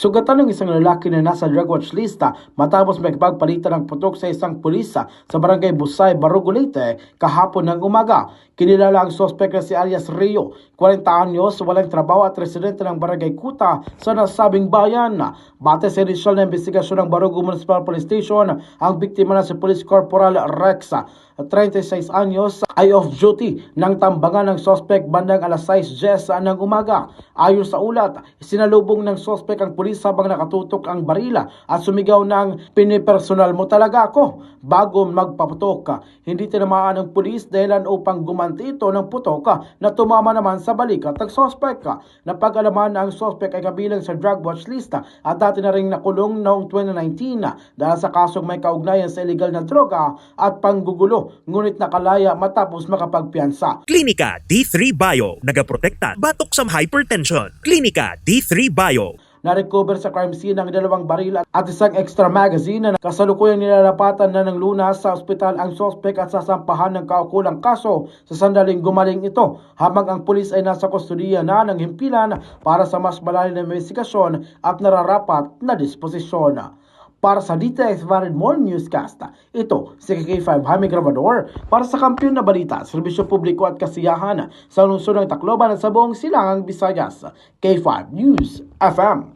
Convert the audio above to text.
Sugatan ng isang lalaki na nasa drug watch lista matapos makipagpalitan ng putok sa isang pulisa sa barangay Busay, Barugo, Leyte kahapon ng umaga. Kinilala ang sospek na si alias Rio, 40 anyos, walang trabaho at residente ng barangay Kuta sa nasabing bayan. Bate sa inisyal na investigasyon ng Barugo Municipal Police Station, ang biktima na si Police Corporal Rex, 36 anyos, ay off-duty ng tambangan ng sospek bandang alas 6:10 ng umaga. Ayon sa ulat, sinalubong ng sospek ang pulis habang nakatutok ang barila at sumigaw ng "Pinipersonal mo talaga ako" bago magpaputok. Hindi tinamaan ng pulis dahilan upang gumanti ito ng putok na tumama naman sa balikat ng sospek. Napag-alaman na ang sospek ay kabilang sa drug watch list at dati na rin nakulong noong 2019 dahil sa kasong may kaugnayan sa illegal na droga at panggugulo, ngunit nakalaya matapos makapagpiyansa. Klinika D3 Bio, nagaprotekta batok sa hypertension. Klinika D3 Bio. Na-recover sa crime scene ang 2 baril at isang extra magazine na kasalukuyang nilalapatan na ng lunas sa ospital ang sospek at sasampahan ng kaukulang kaso sa sandaling gumaling ito, habang ang pulis ay nasa kustudiya na ng himpilan para sa mas malalim na investigasyon at nararapat na disposisyon. Para sa DTX Valid Morning Newscast, ito si K5 Jaime Grabador para sa Kampiyon na Balita, Serbisyo Publiko at Kasiyahan sa lungsod ng Tacloban at sa buong Silangang Visayas. K5 News FM.